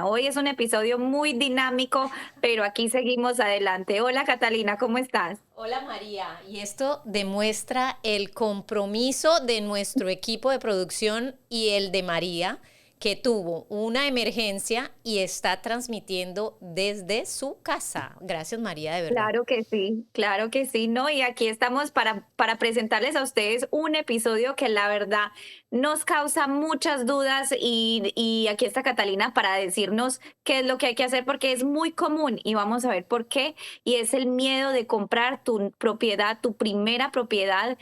Catalina. Hoy es un episodio muy dinámico, pero aquí seguimos adelante. Hola Catalina, ¿cómo estás? Hola María, y esto demuestra el compromiso de nuestro equipo de producción y el de María, que tuvo una emergencia y está transmitiendo desde su casa. Gracias María, de verdad. Claro que sí, ¿no? Y aquí estamos para presentarles a ustedes un episodio que la verdad nos causa muchas dudas y aquí está Catalina para decirnos qué es lo que hay que hacer porque es muy común y vamos a ver por qué. Y es el miedo de comprar tu propiedad, tu primera propiedad.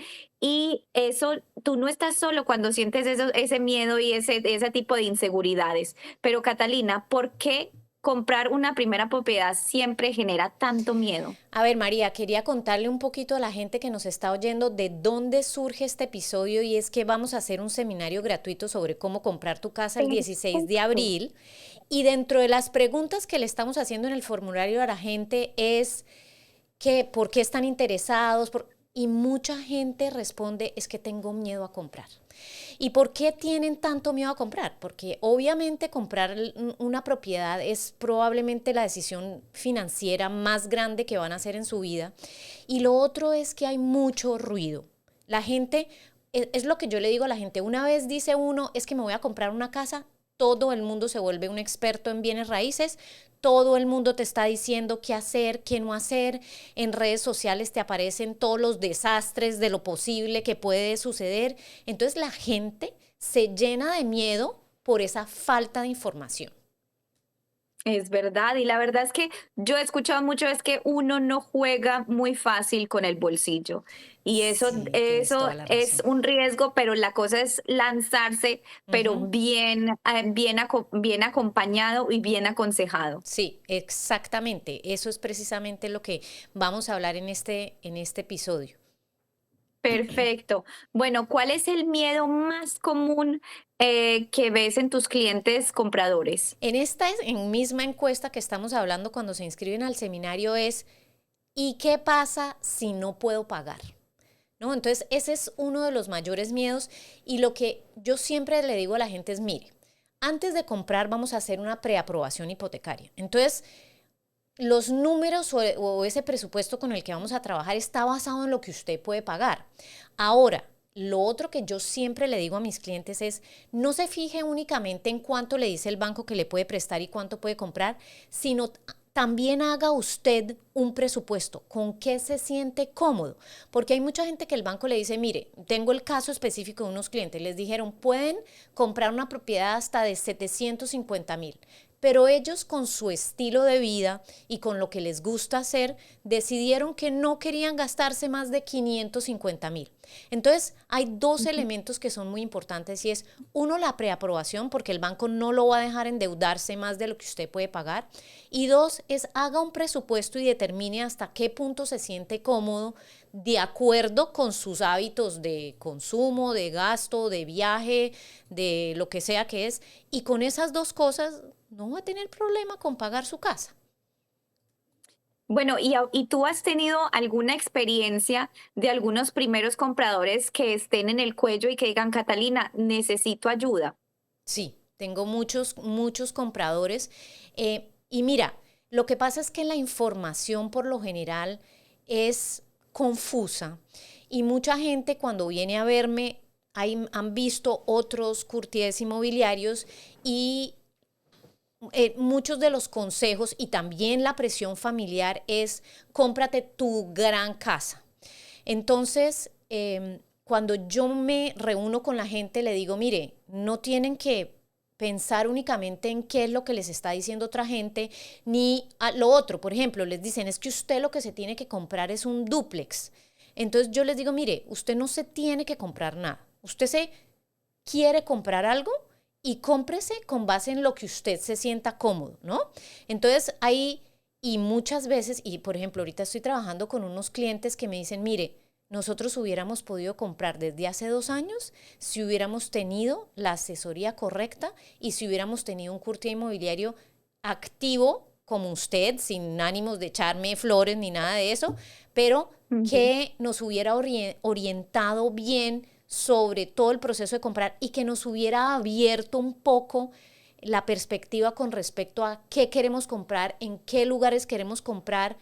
Y eso, tú no estás solo cuando sientes ese miedo y ese tipo de inseguridades. Pero Catalina, ¿por qué comprar una primera propiedad siempre genera tanto miedo? A ver, María, quería contarle un poquito a la gente que nos está oyendo de dónde surge este episodio y es que vamos a hacer un seminario gratuito sobre cómo comprar tu casa el 16 de Perfecto. abril y dentro de las preguntas que le estamos haciendo en el formulario a la gente es que por qué están interesados y mucha gente responde es que tengo miedo a comprar. ¿Y por qué tienen tanto miedo a comprar? Porque obviamente comprar una propiedad es probablemente la decisión financiera más grande que van a hacer en su vida. Y lo otro es que hay mucho ruido. La gente, es lo que yo le digo a la gente, una vez dice uno, es que me voy a comprar una casa, todo el mundo se vuelve un experto en bienes raíces, todo el mundo te está diciendo qué hacer, qué no hacer, en redes sociales te aparecen todos los desastres de lo posible que puede suceder, entonces la gente se llena de miedo por esa falta de información. Es verdad, y la verdad es que yo he escuchado mucho es que uno no juega muy fácil con el bolsillo y eso, Sí, tienes eso toda la es razón. un riesgo, pero la cosa es lanzarse, pero Ujú. bien acompañado y bien aconsejado. Sí, exactamente. Eso es precisamente lo que vamos a hablar en este episodio. Perfecto. Bueno, ¿cuál es el miedo más común que ves en tus clientes compradores? En esta misma encuesta que estamos hablando cuando se inscriben al seminario es, ¿y qué pasa si no puedo pagar? ¿No? Entonces, ese es uno de los mayores miedos y lo que yo siempre le digo a la gente es, mire, antes de comprar vamos a hacer una preaprobación hipotecaria. Entonces, los números o ese presupuesto con el que vamos a trabajar está basado en lo que usted puede pagar. Ahora, lo otro que yo siempre le digo a mis clientes es, no se fije únicamente en cuánto le dice el banco que le puede prestar y cuánto puede comprar, sino también haga usted un presupuesto, con qué se siente cómodo, porque hay mucha gente que el banco le dice, mire, tengo el caso específico de unos clientes, les dijeron, pueden comprar una propiedad hasta de 750,000, pero ellos con su estilo de vida y con lo que les gusta hacer, decidieron que no querían gastarse más de 550,000. Entonces, hay dos elementos que son muy importantes y es, uno, la preaprobación, porque el banco no lo va a dejar endeudarse más de lo que usted puede pagar. Y dos, es haga un presupuesto y determine hasta qué punto se siente cómodo de acuerdo con sus hábitos de consumo, de gasto, de viaje, de lo que sea que es. Y con esas dos cosas no va a tener problema con pagar su casa. Bueno, ¿y tú has tenido alguna experiencia de algunos primeros compradores que estén en el cuello y que digan, Catalina, necesito ayuda? Sí, tengo muchos compradores. Y mira, lo que pasa es que la información por lo general es confusa y mucha gente cuando viene a verme han visto otros courtiers inmobiliarios y muchos de los consejos y también la presión familiar es cómprate tu gran casa. Entonces, cuando yo me reúno con la gente, le digo, mire, no tienen que pensar únicamente en qué es lo que les está diciendo otra gente, ni a lo otro. Por ejemplo, les dicen, es que usted lo que se tiene que comprar es un dúplex. Entonces yo les digo, mire, usted no se tiene que comprar nada. Usted se quiere comprar algo y cómprese con base en lo que usted se sienta cómodo, ¿no? Entonces ahí, y muchas veces, y por ejemplo, ahorita estoy trabajando con unos clientes que me dicen, mire, nosotros hubiéramos podido comprar desde hace 2 años si hubiéramos tenido la asesoría correcta y si hubiéramos tenido un courtier inmobiliario activo como usted, sin ánimos de echarme flores ni nada de eso, pero Ujú. que nos hubiera orientado bien sobre todo el proceso de comprar y que nos hubiera abierto un poco la perspectiva con respecto a qué queremos comprar, en qué lugares queremos comprar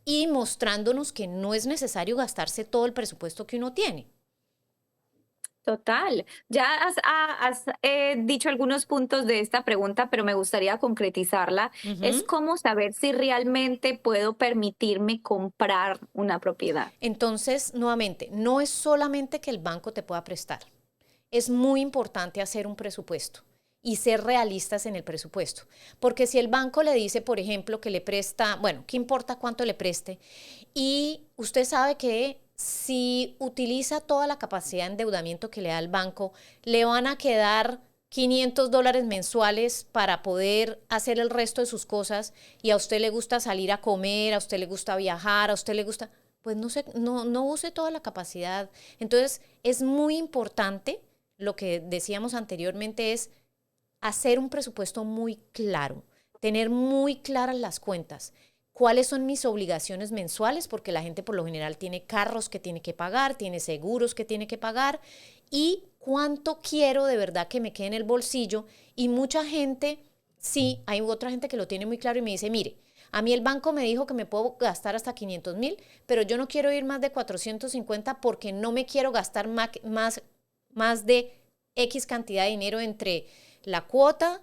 y mostrándonos que no es necesario gastarse todo el presupuesto que uno tiene. Total. Ya has dicho algunos puntos de esta pregunta, pero me gustaría concretizarla. Es Ujú. cómo saber si realmente puedo permitirme comprar una propiedad. Entonces, nuevamente, no es solamente que el banco te pueda prestar. Es muy importante hacer un presupuesto y ser realistas en el presupuesto. Porque si el banco le dice, por ejemplo, que le presta, bueno, ¿qué importa cuánto le preste? Y usted sabe que si utiliza toda la capacidad de endeudamiento que le da el banco, le van a quedar $500 mensuales para poder hacer el resto de sus cosas y a usted le gusta salir a comer, a usted le gusta viajar, a usted le gusta, pues no use toda la capacidad. Entonces es muy importante, lo que decíamos anteriormente es hacer un presupuesto muy claro, tener muy claras las cuentas. ¿Cuáles son mis obligaciones mensuales? Porque la gente por lo general tiene carros que tiene que pagar, tiene seguros que tiene que pagar y cuánto quiero de verdad que me quede en el bolsillo. Y mucha gente, sí, hay otra gente que lo tiene muy claro y me dice, mire, a mí el banco me dijo que me puedo gastar hasta 500,000, pero yo no quiero ir más de 450 porque no me quiero gastar más de X cantidad de dinero entre la cuota,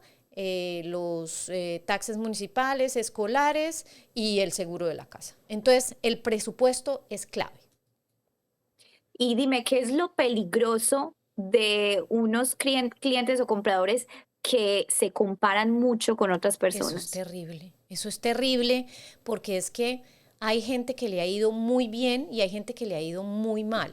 los taxes municipales, escolares y el seguro de la casa. Entonces, el presupuesto es clave. Y dime, ¿qué es lo peligroso de unos clientes o compradores que se comparan mucho con otras personas? Eso es terrible porque es que hay gente que le ha ido muy bien y hay gente que le ha ido muy mal.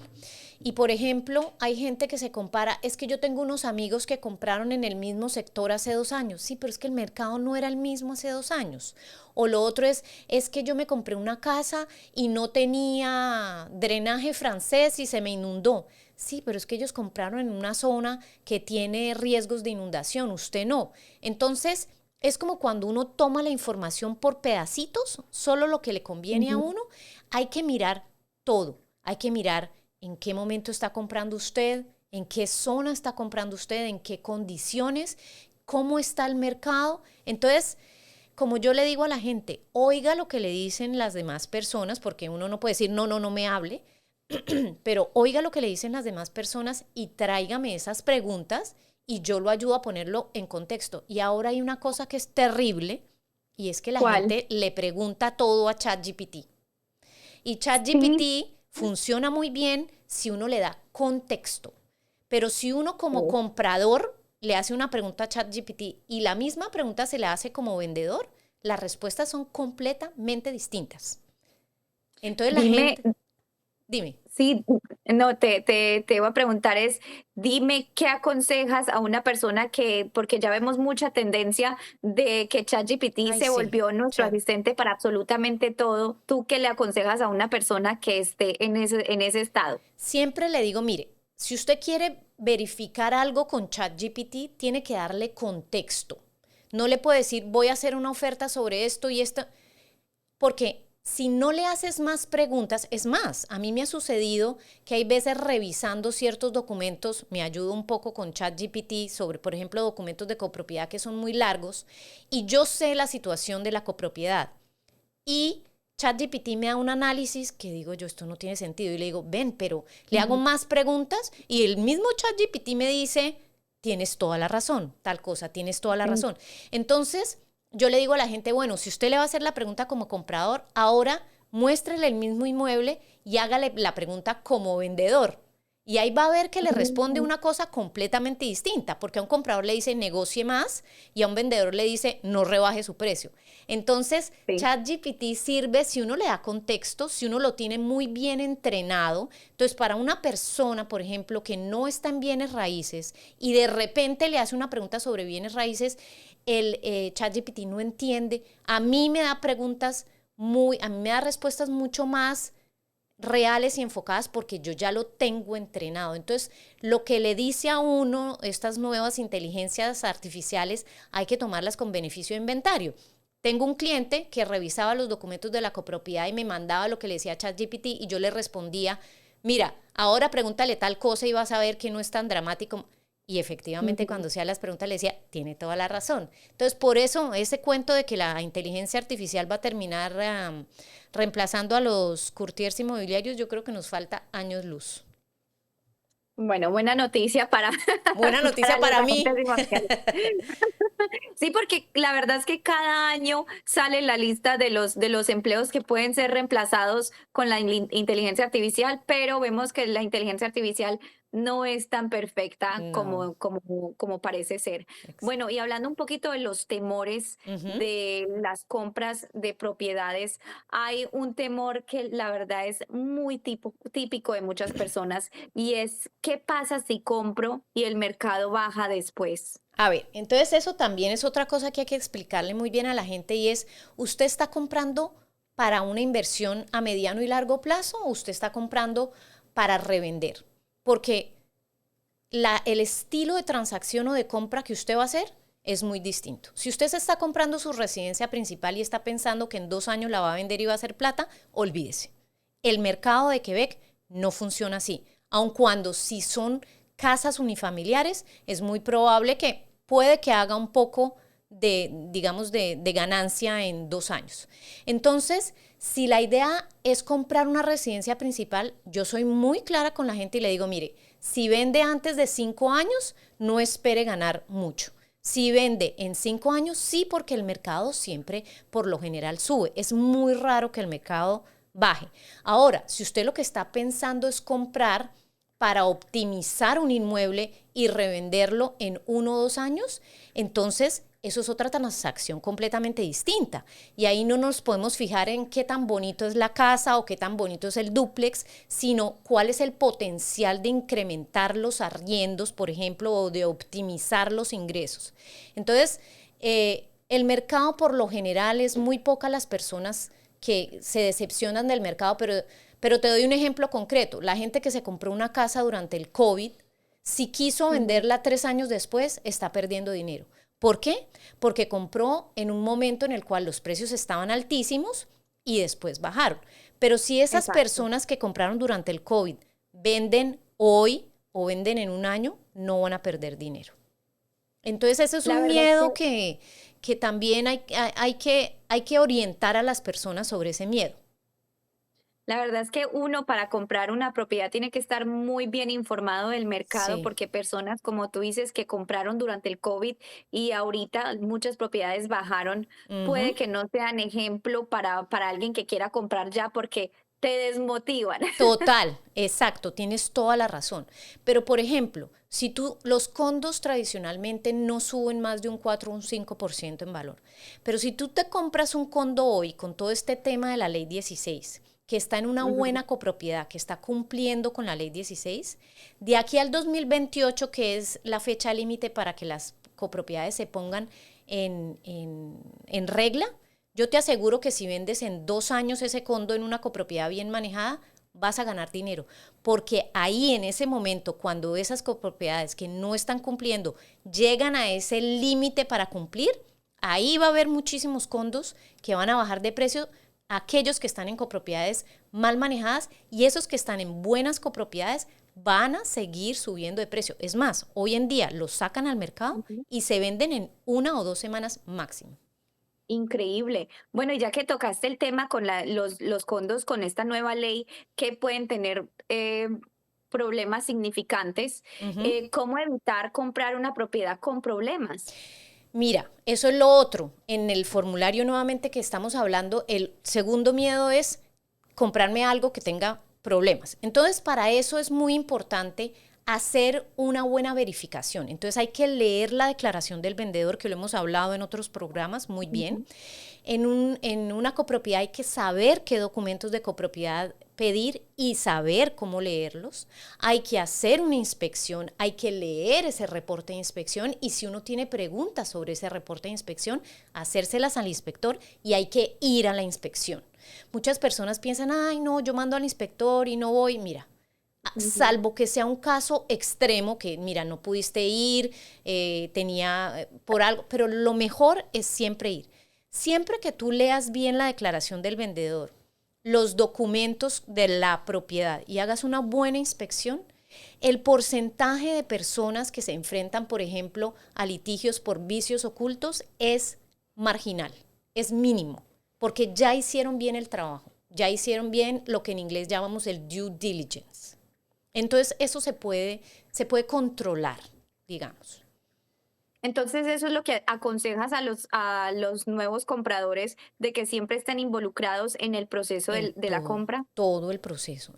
Y por ejemplo, hay gente que se compara, es que yo tengo unos amigos que compraron en el mismo sector hace 2 años. Sí, pero es que el mercado no era el mismo hace 2 años. O lo otro es que yo me compré una casa y no tenía drenaje francés y se me inundó. Sí, pero es que ellos compraron en una zona que tiene riesgos de inundación, usted no. Entonces, es como cuando uno toma la información por pedacitos, solo lo que le conviene a Ujú. uno. Hay que mirar todo. Hay que mirar en qué momento está comprando usted, en qué zona está comprando usted, en qué condiciones, cómo está el mercado. Entonces, como yo le digo a la gente, oiga lo que le dicen las demás personas, porque uno no puede decir, no me hable, pero oiga lo que le dicen las demás personas y tráigame esas preguntas y yo lo ayudo a ponerlo en contexto. Y ahora hay una cosa que es terrible y es que la ¿Cuál? gente le pregunta todo a ChatGPT. Y Sí. ChatGPT funciona muy bien si uno le da contexto. Pero si uno como comprador le hace una pregunta a ChatGPT y la misma pregunta se le hace como vendedor, las respuestas son completamente distintas. Entonces la Dime, gente, dime. sí, no, te iba a preguntar es, dime qué aconsejas a una persona que, porque ya vemos mucha tendencia de que ChatGPT Ay, se sí, volvió nuestro chat. asistente para absolutamente todo. ¿Tú qué le aconsejas a una persona que esté en ese estado? Siempre le digo, mire, si usted quiere verificar algo con ChatGPT, tiene que darle contexto. No le puede decir, voy a hacer una oferta sobre esto y esto, porque si no le haces más preguntas, es más, a mí me ha sucedido que hay veces revisando ciertos documentos, me ayudo un poco con ChatGPT sobre, por ejemplo, documentos de copropiedad que son muy largos, y yo sé la situación de la copropiedad. Y ChatGPT me da un análisis que digo yo, esto no tiene sentido. Y le digo, ven, pero le hago Ujú. más preguntas y el mismo ChatGPT me dice, tienes toda la razón, tal cosa, tienes toda la Sí. razón. Entonces, yo le digo a la gente, bueno, si usted le va a hacer la pregunta como comprador, ahora muéstrele el mismo inmueble y hágale la pregunta como vendedor. Y ahí va a ver que le responde Ujú. una cosa completamente distinta, porque a un comprador le dice negocie más y a un vendedor le dice no rebaje su precio. Entonces, Sí. ChatGPT sirve si uno le da contexto, si uno lo tiene muy bien entrenado. Entonces, para una persona, por ejemplo, que no está en bienes raíces y de repente le hace una pregunta sobre bienes raíces, el ChatGPT no entiende. A mí me da a mí me da respuestas mucho más reales y enfocadas porque yo ya lo tengo entrenado. Entonces, lo que le dice a uno estas nuevas inteligencias artificiales hay que tomarlas con beneficio de inventario. Tengo un cliente que revisaba los documentos de la copropiedad y me mandaba lo que le decía ChatGPT y yo le respondía, mira, ahora pregúntale tal cosa y vas a ver que no es tan dramático. Y efectivamente, cuando hacía las preguntas le decía, tiene toda la razón. Entonces, por eso, ese cuento de que la inteligencia artificial va a terminar reemplazando a los courtiers inmobiliarios, yo creo que nos falta años luz. Bueno, buena noticia para, Buena noticia para los para agentes mí. inmobiliarios. Sí, porque la verdad es que cada año sale la lista de los empleos que pueden ser reemplazados con la inteligencia artificial, pero vemos que la inteligencia artificial no es tan perfecta No. como parece ser. Ex- Bueno, y hablando un poquito de los temores Ujú. de las compras de propiedades, hay un temor que la verdad es muy típico de muchas personas y es, ¿qué pasa si compro y el mercado baja después? A ver, entonces eso también es otra cosa que hay que explicarle muy bien a la gente y es, ¿usted está comprando para una inversión a mediano y largo plazo o usted está comprando para revender? Porque el estilo de transacción o de compra que usted va a hacer es muy distinto. Si usted se está comprando su residencia principal y está pensando que en 2 años la va a vender y va a hacer plata, olvídese. El mercado de Quebec no funciona así. Aun cuando si son casas unifamiliares, es muy probable que puede que haga un poco de, digamos, de ganancia en 2 años. Entonces, si la idea es comprar una residencia principal, yo soy muy clara con la gente y le digo, mire, si vende antes de 5 años, no espere ganar mucho. Si vende en 5 años, sí, porque el mercado siempre, por lo general, sube. Es muy raro que el mercado baje. Ahora, si usted lo que está pensando es comprar para optimizar un inmueble y revenderlo en 1 o 2 años, entonces eso es otra transacción completamente distinta. Y ahí no nos podemos fijar en qué tan bonito es la casa o qué tan bonito es el dúplex, sino cuál es el potencial de incrementar los arriendos, por ejemplo, o de optimizar los ingresos. Entonces, el mercado por lo general es muy pocas las personas que se decepcionan del mercado, pero te doy un ejemplo concreto. La gente que se compró una casa durante el COVID, si quiso Ujú. venderla 3 años después, está perdiendo dinero. ¿Por qué? Porque compró en un momento en el cual los precios estaban altísimos y después bajaron. Pero si esas Exacto. personas que compraron durante el COVID venden hoy o venden en un año, no van a perder dinero. Entonces ese es La un verdad es miedo que que también hay que orientar a las personas sobre ese miedo. La verdad es que uno para comprar una propiedad tiene que estar muy bien informado del mercado Sí. porque personas, como tú dices, que compraron durante el COVID y ahorita muchas propiedades bajaron, puede Ujú. que no sean ejemplo para alguien que quiera comprar ya porque te desmotivan. Total, exacto, tienes toda la razón. Pero, por ejemplo, si los condos tradicionalmente no suben más de un 4 o un 5% en valor, pero si tú te compras un condo hoy con todo este tema de la ley 16, que está en una Ujú. buena copropiedad, que está cumpliendo con la ley 16, de aquí al 2028, que es la fecha límite para que las copropiedades se pongan en regla, yo te aseguro que si vendes en 2 años ese condo en una copropiedad bien manejada, vas a ganar dinero. Porque ahí en ese momento, cuando esas copropiedades que no están cumpliendo llegan a ese límite para cumplir, ahí va a haber muchísimos condos que van a bajar de precio, aquellos que están en copropiedades mal manejadas y esos que están en buenas copropiedades van a seguir subiendo de precio. Es más, hoy en día los sacan al mercado Ujú. y se venden en 1 o 2 semanas máximo. Increíble. Bueno, y ya que tocaste el tema con los condos, con esta nueva ley que pueden tener problemas significantes, Ujú. ¿cómo evitar comprar una propiedad con problemas? Mira, eso es lo otro. En el formulario nuevamente que estamos hablando, el segundo miedo es comprarme algo que tenga problemas. Entonces, para eso es muy importante hacer una buena verificación. Entonces, hay que leer la declaración del vendedor, que lo hemos hablado en otros programas muy bien. Ujú. En una copropiedad hay que saber qué documentos de copropiedad pedir y saber cómo leerlos. Hay que hacer una inspección, hay que leer ese reporte de inspección y si uno tiene preguntas sobre ese reporte de inspección, hacérselas al inspector y hay que ir a la inspección. Muchas personas piensan, ay no, yo mando al inspector y no voy. Mira, Ujú. salvo que sea un caso extremo que, mira, no pudiste ir, tenía por algo, pero lo mejor es siempre ir. Siempre que tú leas bien la declaración del vendedor, los documentos de la propiedad y hagas una buena inspección, El porcentaje de personas que se enfrentan, por ejemplo, a litigios por vicios ocultos es marginal, es mínimo, porque ya hicieron bien el trabajo, ya hicieron bien lo que en inglés llamamos el due diligence. Entonces, eso se puede controlar, digamos. Entonces, eso es lo que aconsejas a los nuevos compradores de que siempre estén involucrados en el proceso En de la compra.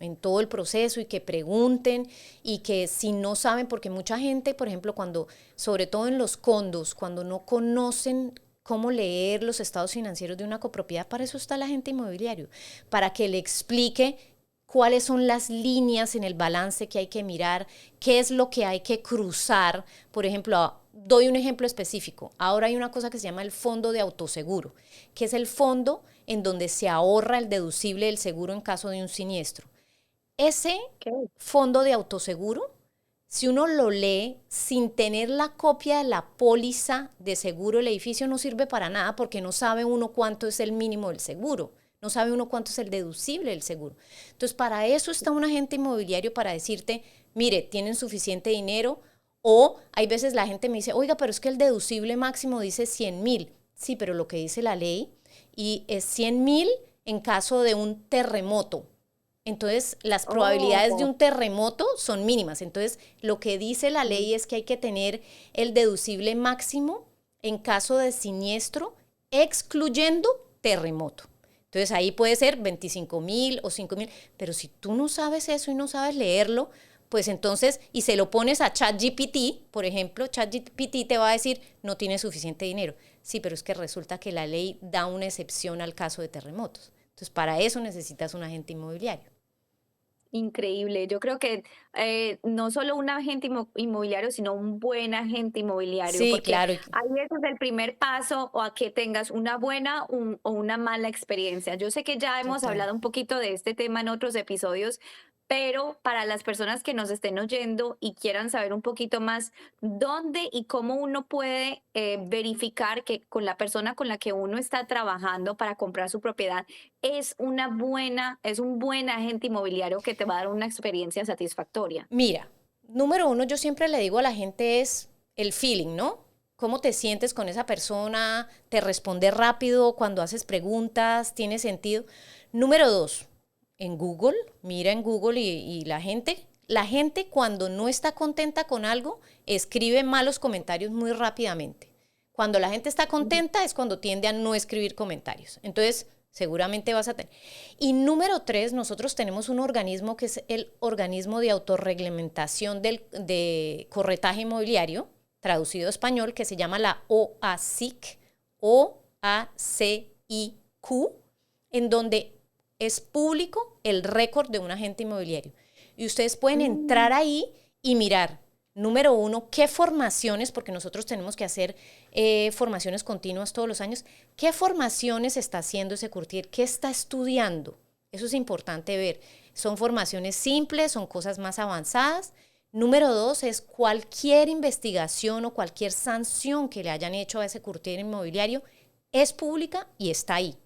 en todo el proceso y que pregunten y que si no saben, porque mucha gente, por ejemplo, sobre todo en los condos, cuando no conocen cómo leer los estados financieros de una copropiedad, para eso está el agente inmobiliario, para que le explique cuáles son las líneas en el balance que hay que mirar, qué es lo que hay que cruzar. Por ejemplo, doy un ejemplo específico. Ahora hay una cosa que se llama el fondo de autoseguro, que es el fondo en donde se ahorra el deducible del seguro en caso de un siniestro. Ese Okay. fondo de autoseguro, si uno lo lee sin tener la copia de la póliza de seguro del edificio, no sirve para nada porque no sabe uno cuánto es el mínimo del seguro. No sabe uno cuánto es el deducible del seguro. Entonces, para eso está un agente inmobiliario, para decirte, mire, tienen suficiente dinero. O hay veces la gente me dice, oiga, pero es que el deducible máximo dice 100,000. Sí, pero lo que dice la ley y es 100,000 en caso de un terremoto. Entonces, las probabilidades de Oh, un terremoto son mínimas. Entonces, lo que dice la ley es que hay que tener el deducible máximo en caso de siniestro, excluyendo terremoto. Entonces, ahí puede ser 25,000 o 5,000. Pero si tú no sabes eso y no sabes leerlo, pues entonces, y se lo pones a ChatGPT, por ejemplo, ChatGPT te va a decir, no tiene suficiente dinero. Sí, pero es que resulta que la ley da una excepción al caso de terremotos. Entonces, para eso necesitas un agente inmobiliario. increíble. Yo creo que no solo un agente inmobiliario, sino un buen agente inmobiliario, Sí, porque claro. ahí ese es el primer paso o a que tengas una buena o una mala experiencia. Yo sé que ya hemos Total. hablado un poquito de este tema en otros episodios, pero para las personas que nos estén oyendo y quieran saber un poquito más, ¿dónde y cómo uno puede verificar que con la persona con la que uno está trabajando para comprar su propiedad es un buen agente inmobiliario que te va a dar una experiencia satisfactoria? Mira, número uno, yo siempre le digo a la gente es el feeling, ¿no? ¿Cómo te sientes con esa persona? ¿Te responde rápido cuando haces preguntas? ¿Tiene sentido? Número dos, en Google, mira en Google y la gente cuando no está contenta con algo, escribe malos comentarios muy rápidamente. Cuando la gente está contenta es cuando tiende a no escribir comentarios. Entonces, seguramente vas a tener. Y número tres, nosotros tenemos un organismo que es el organismo de autorreglamentación de corretaje inmobiliario, traducido a español, que se llama la OASIC, OACIQ, en donde es público el récord de un agente inmobiliario. Y ustedes pueden Mm, entrar ahí y mirar, número uno, qué formaciones, porque nosotros tenemos que hacer formaciones continuas todos los años, qué formaciones está haciendo ese courtier, qué está estudiando. Eso es importante ver. Son formaciones simples, son cosas más avanzadas. Número dos es cualquier investigación o cualquier sanción que le hayan hecho a ese courtier inmobiliario es pública y está ahí.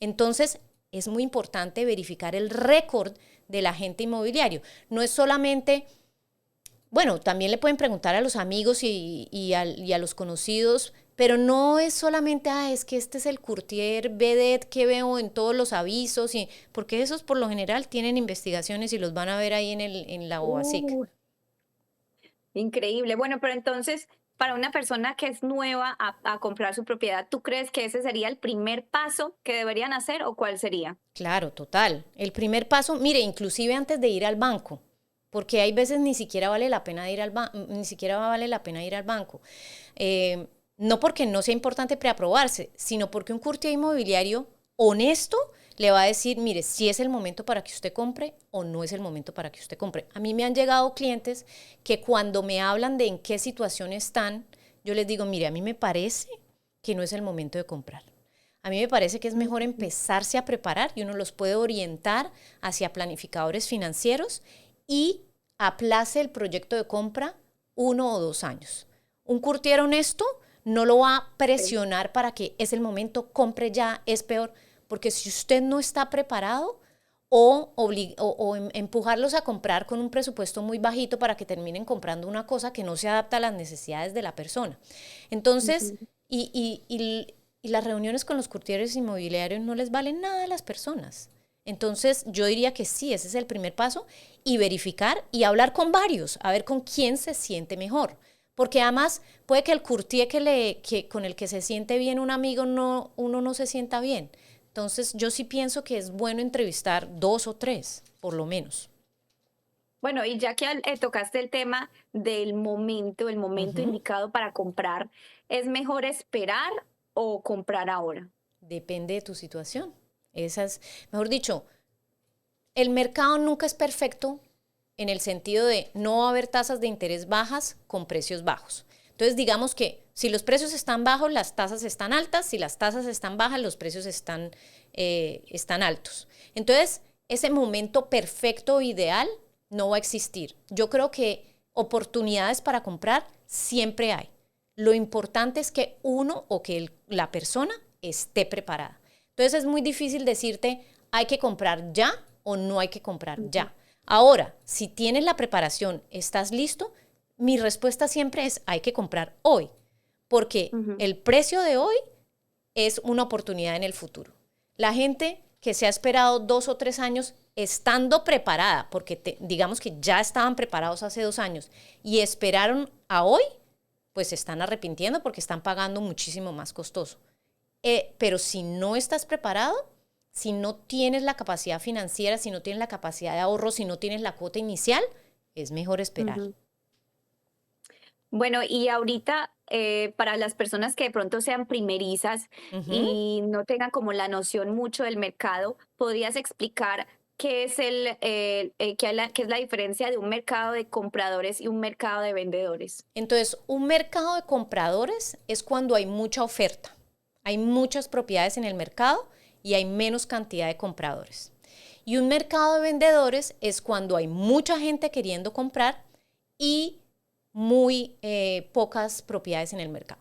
Entonces, es muy importante verificar el récord del agente inmobiliario. No es solamente, bueno, también le pueden preguntar a los amigos y a los conocidos, pero no es solamente, es que este es el courtier vedette que veo en todos los avisos, porque esos por lo general tienen investigaciones y los van a ver ahí en la OASIC. uh, increíble. Bueno, pero entonces, para una persona que es nueva a comprar su propiedad, ¿tú crees que ese sería el primer paso que deberían hacer o cuál sería? Claro, total. El primer paso, mire, inclusive antes de ir al banco, porque hay veces ni siquiera vale la pena ir ni siquiera vale la pena ir al banco. No porque no sea importante preaprobarse, sino porque un courtier inmobiliario honesto le va a decir, mire, si es el momento para que usted compre o no es el momento para que usted compre. A mí me han llegado clientes que cuando me hablan de en qué situación están, yo les digo, mire, a mí me parece que no es el momento de comprar. A mí me parece que es mejor empezarse a preparar y uno los puede orientar hacia planificadores financieros y aplace el proyecto de compra 1 o 2 años. Un courtier honesto no lo va a Sí. presionar para que es el momento, compre ya, es peor, porque si usted no está preparado o empujarlos a comprar con un presupuesto muy bajito para que terminen comprando una cosa que no se adapta a las necesidades de la persona. Entonces, Ujú. y las reuniones con los courtiers inmobiliarios no les valen nada a las personas. Entonces, yo diría que sí, ese es el primer paso, y verificar y hablar con varios, a ver con quién se siente mejor. Porque además puede que el courtier con el que se siente bien un amigo, uno no se sienta bien. Entonces, yo sí pienso que es bueno entrevistar 2 o 3, por lo menos. Bueno, y ya que tocaste el tema del momento, el momento Ujú. indicado para comprar, ¿es mejor esperar o comprar ahora? Depende de tu situación. Mejor dicho, el mercado nunca es perfecto en el sentido de no va a haber tasas de interés bajas con precios bajos. Entonces, digamos que si los precios están bajos, las tasas están altas; si las tasas están bajas, los precios están altos. Entonces, ese momento perfecto o ideal no va a existir. Yo creo que oportunidades para comprar siempre hay. Lo importante es que uno o que la persona esté preparada. Entonces, es muy difícil decirte hay que comprar ya o no hay que comprar Ujú, ya. Ahora, si tienes la preparación, estás listo, mi respuesta siempre es hay que comprar hoy, porque ujú. el precio de hoy es una oportunidad en el futuro. La gente que se ha esperado 2 o 3 años estando preparada, porque digamos que ya estaban preparados hace 2 años y esperaron a hoy, pues se están arrepintiendo porque están pagando muchísimo más costoso. Pero si no estás preparado, si no tienes la capacidad financiera, si no tienes la capacidad de ahorro, si no tienes la cuota inicial, es mejor esperar. Ujú. Bueno, y ahorita, para las personas que de pronto sean primerizas Ujú. y no tengan como la noción mucho del mercado, ¿podrías explicar qué es qué es la diferencia de un mercado de compradores y un mercado de vendedores? Entonces, un mercado de compradores es cuando hay mucha oferta. Hay muchas propiedades en el mercado y hay menos cantidad de compradores. Y un mercado de vendedores es cuando hay mucha gente queriendo comprar y muy pocas propiedades en el mercado.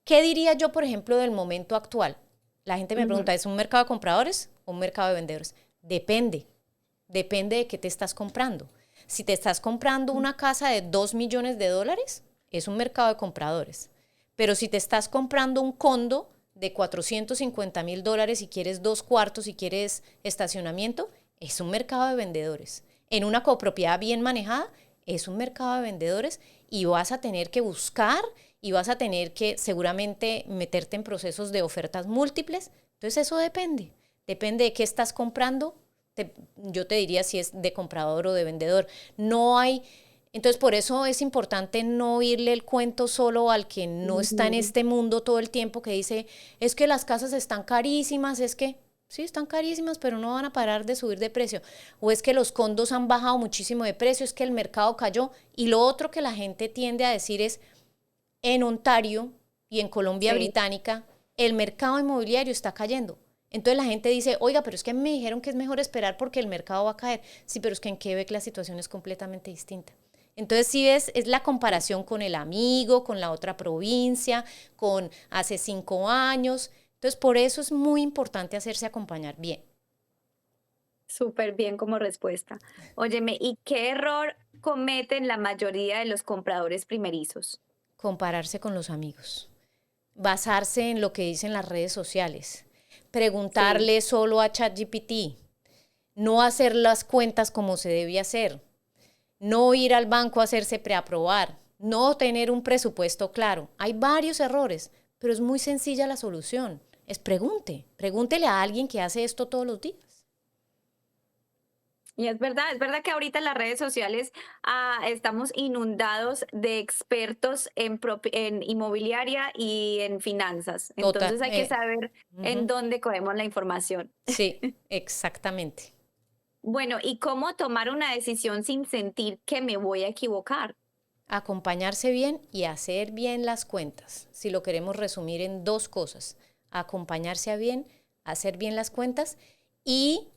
¿Qué diría yo, por ejemplo, del momento actual? La gente me Ujú, pregunta, ¿es un mercado de compradores o un mercado de vendedores? Depende. Depende de qué te estás comprando. Si te estás comprando una casa de $2 millones, es un mercado de compradores. Pero si te estás comprando un condo de $450,000 y quieres 2 cuartos y quieres estacionamiento, es un mercado de vendedores. En una copropiedad bien manejada, es un mercado de vendedores y vas a tener que buscar y vas a tener que seguramente meterte en procesos de ofertas múltiples. Entonces eso depende. Depende de qué estás comprando. Yo te diría si es de comprador o de vendedor. No hay, entonces por eso es importante no oírle el cuento solo al que no está en ujú. este mundo todo el tiempo, que dice, es que las casas están carísimas, es que sí, están carísimas, pero no van a parar de subir de precio. O es que los condos han bajado muchísimo de precio, es que el mercado cayó. Y lo otro que la gente tiende a decir es, en Ontario y en Colombia Sí. Británica, el mercado inmobiliario está cayendo. Entonces la gente dice, oiga, pero es que me dijeron que es mejor esperar porque el mercado va a caer. Sí, pero es que en Quebec la situación es completamente distinta. Entonces, sí es la comparación con el amigo, con la otra provincia, con hace 5 años. Entonces, por eso es muy importante hacerse acompañar bien. Súper bien como respuesta. Óyeme, ¿y qué error cometen la mayoría de los compradores primerizos? Compararse con los amigos, basarse en lo que dicen las redes sociales, Sí. preguntarle solo a ChatGPT, no hacer las cuentas como se debe hacer, no ir al banco a hacerse preaprobar, no tener un presupuesto claro. Hay varios errores, pero es muy sencilla la solución. Pregúntele a alguien que hace esto todos los días. Y es verdad que ahorita en las redes sociales estamos inundados de expertos en inmobiliaria y en finanzas. Total. Entonces hay que saber en Ujú. dónde cogemos la información. Sí, exactamente. Bueno, ¿y cómo tomar una decisión sin sentir que me voy a equivocar? Acompañarse bien y hacer bien las cuentas. Si lo queremos resumir en 2 cosas, acompañarse bien, hacer bien las cuentas y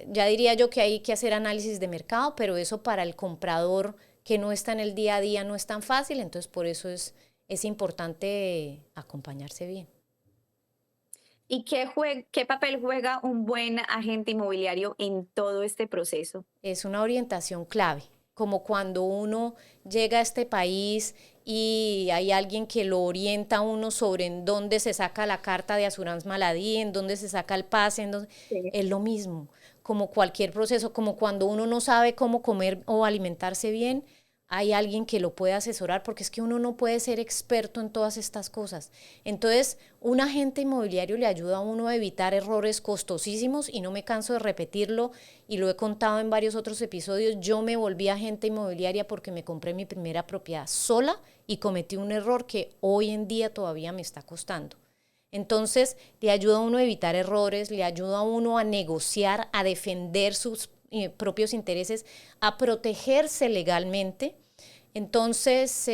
ya diría yo que hay que hacer análisis de mercado, pero eso para el comprador que no está en el día a día no es tan fácil, entonces por eso es importante acompañarse bien. ¿Y qué papel juega un buen agente inmobiliario en todo este proceso? Es una orientación clave, como cuando uno llega a este país y hay alguien que lo orienta a uno sobre en dónde se saca la carta de Assurance Maladie, en dónde se saca el pase, Sí. es lo mismo, como cualquier proceso, como cuando uno no sabe cómo comer o alimentarse bien, hay alguien que lo puede asesorar, porque es que uno no puede ser experto en todas estas cosas. Entonces, un agente inmobiliario le ayuda a uno a evitar errores costosísimos, y no me canso de repetirlo, y lo he contado en varios otros episodios. Yo me volví agente inmobiliaria porque me compré mi primera propiedad sola y cometí un error que hoy en día todavía me está costando. Entonces, le ayuda a uno a evitar errores, le ayuda a uno a negociar, a defender sus propios intereses, a protegerse legalmente. Entonces,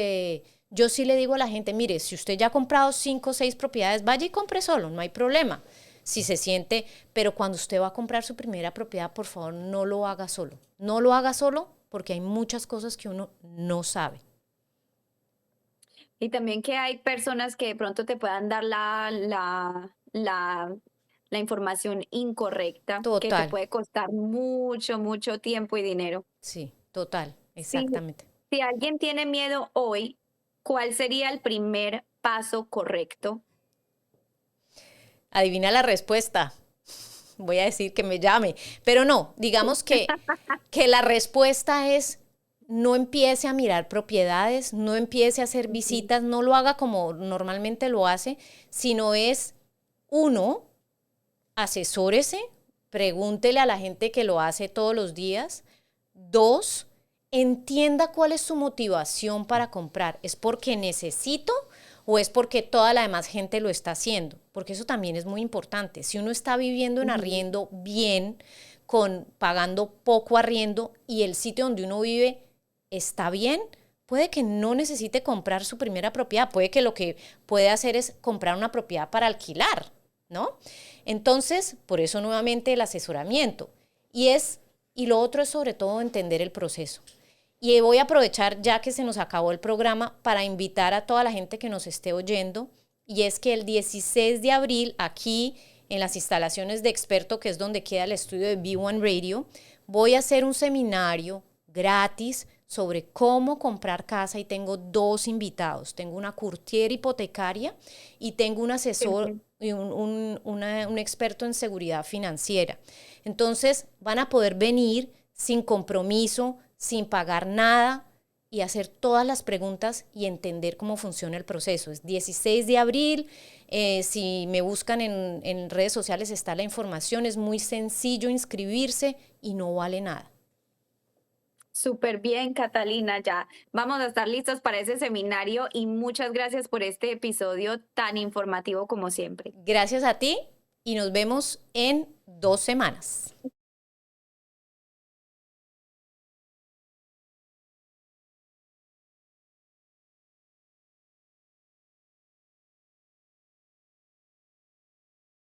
yo sí le digo a la gente, mire, si usted ya ha comprado 5 o 6 propiedades, vaya y compre solo, no hay problema. Si se siente, pero cuando usted va a comprar su primera propiedad, por favor, no lo haga solo. No lo haga solo porque hay muchas cosas que uno no sabe. Y también que hay personas que de pronto te puedan dar la información incorrecta, que te Total, puede costar mucho, mucho tiempo y dinero. sí, total, Si, exactamente. si alguien tiene miedo hoy, ¿cuál sería el primer paso correcto? Adivina la respuesta. Voy a decir que me llame, pero no, digamos que la respuesta es: no empiece a mirar propiedades, no empiece a hacer Ujú. visitas, no lo haga como normalmente lo hace, sino es, uno, asesórese, pregúntele a la gente que lo hace todos los días. Dos, entienda cuál es su motivación para comprar. ¿Es porque necesito o es porque toda la demás gente lo está haciendo? Porque eso también es muy importante. Si uno está viviendo en Ujú. arriendo bien, pagando poco arriendo, y el sitio donde uno vive está bien, puede que no necesite comprar su primera propiedad. Puede que lo que puede hacer es comprar una propiedad para alquilar, ¿no? Entonces, por eso nuevamente el asesoramiento. Y lo otro es sobre todo entender el proceso. Y voy a aprovechar, ya que se nos acabó el programa, para invitar a toda la gente que nos esté oyendo. Y es que el 16 de abril, aquí en las instalaciones de Experto, que es donde queda el estudio de B1 Radio, voy a hacer un seminario gratis sobre cómo comprar casa, y tengo 2 invitados. Tengo una courtier hipotecaria y tengo un Qué asesor bien. y un experto en seguridad financiera. Entonces van a poder venir sin compromiso, sin pagar nada, y hacer todas las preguntas y entender cómo funciona el proceso. Es 16 de abril. Si me buscan en redes sociales está la información. Es muy sencillo inscribirse y no vale nada. Súper bien, Catalina. Ya vamos a estar listos para ese seminario y muchas gracias por este episodio tan informativo como siempre. Gracias a ti y nos vemos en 2 semanas.